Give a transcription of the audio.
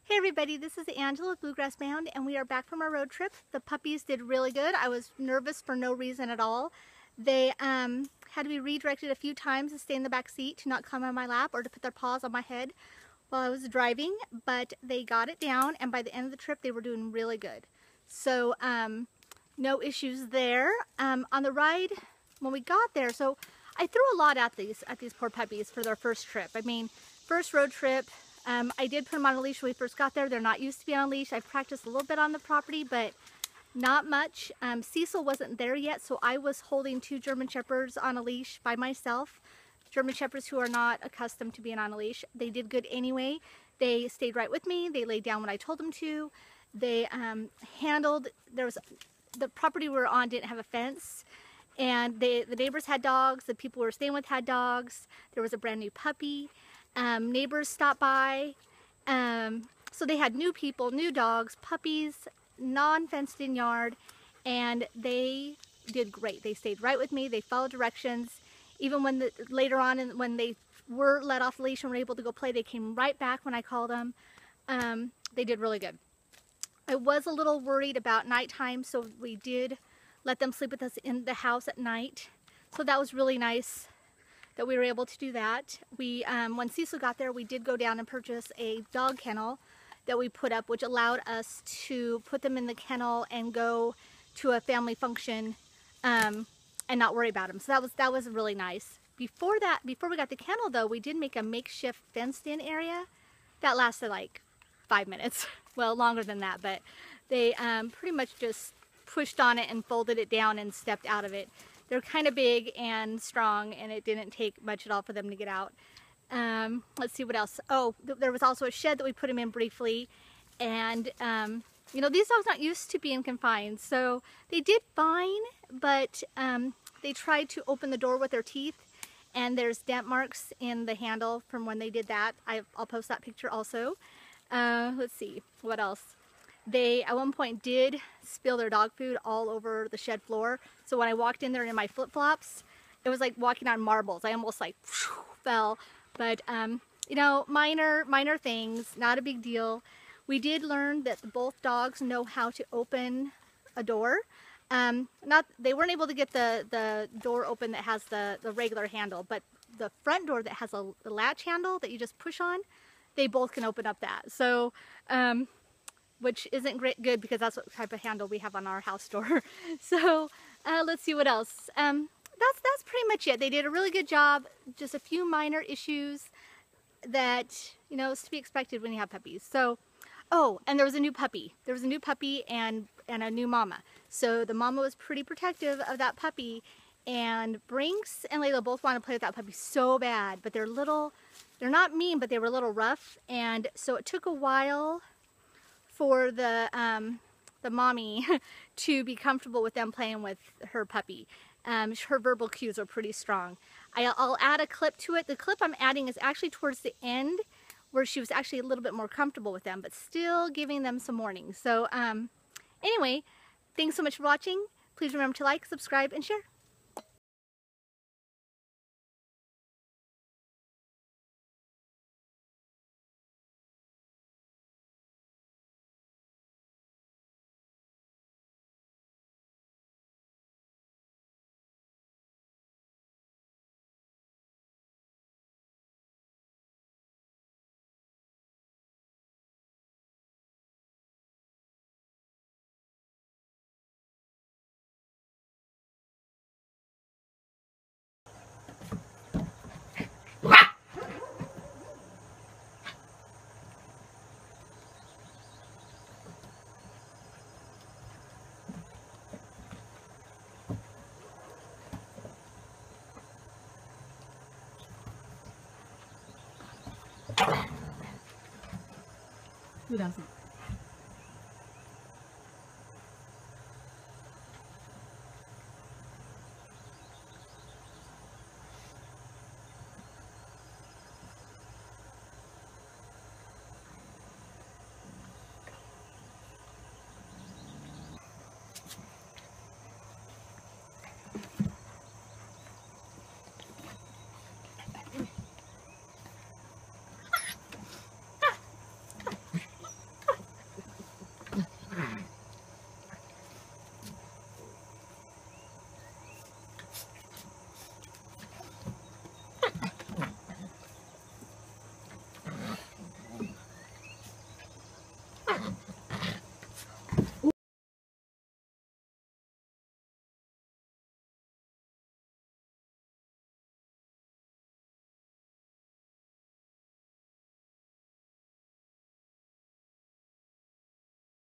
Hey everybody, this is Angela with Bluegrass Bound, and we are back from our road trip. The puppies did really good. I was nervous for no reason at all. They had to be redirected a few times to stay in the back seat, to not climb on my lap or to put their paws on my head while I was driving, but they got it down, and by the end of the trip they were doing really good. So no issues there. On the ride, when we got there, so I threw a lot at these poor puppies for their first trip. I mean, first road trip. I did put them on a leash when we first got there. They're not used to being on a leash. I've practiced a little bit on the property, but not much. Cecil wasn't there yet, so I was holding two German Shepherds on a leash by myself. German Shepherds who are not accustomed to being on a leash. They did good anyway. They stayed right with me. They laid down when I told them to. They handled, the property we were on didn't have a fence, and the neighbors had dogs. The people we were staying with had dogs. There was a brand new puppy. Neighbors stopped by, so they had new people, new dogs, puppies, non-fenced in yard, and they did great. They stayed right with me. They followed directions. Even when later on, when they were let off the leash and were able to go play, they came right back when I called them. They did really good. I was a little worried about nighttime, so we did let them sleep with us in the house at night. So that was really nice that we were able to do that. We, when Cecil got there, we did go down and purchase a dog kennel that we put up, which allowed us to put them in the kennel and go to a family function and not worry about them. So that was really nice. Before we got the kennel though, we did make a makeshift fenced-in area that lasted like 5 minutes. Well, longer than that, but they pretty much just pushed on it and folded it down and stepped out of it. They're kind of big and strong, and it didn't take much at all for them to get out. Let's see what else. Oh, there was also a shed that we put them in briefly, and you know, these dogs aren't used to being confined, so they did fine, but they tried to open the door with their teeth, and there's dent marks in the handle from when they did that. I'll post that picture also. Let's see, what else? They, at one point, did spill their dog food all over the shed floor. So when I walked in there in my flip-flops, it was like walking on marbles. I almost like fell. But, you know, minor things, not a big deal. We did learn that both dogs know how to open a door. They weren't able to get the door open that has the regular handle, but the front door that has a latch handle that you just push on, they both can open up that. So, which isn't good because that's what type of handle we have on our house door. So let's see what else. That's pretty much it. They did a really good job. Just a few minor issues that, you know, is to be expected when you have puppies. So, oh, and there was a new puppy. There was a new puppy and a new mama. So the mama was pretty protective of that puppy, and Brinks and Layla both want to play with that puppy so bad, but they're not mean, but they were a little rough, and so it took a while for the mommy to be comfortable with them playing with her puppy. Her verbal cues are pretty strong. I'll add a clip to it. The clip I'm adding is actually towards the end, where she was actually a little bit more comfortable with them, but still giving them some warnings. So anyway, thanks so much for watching. Please remember to like, subscribe, and share. Who doesn't?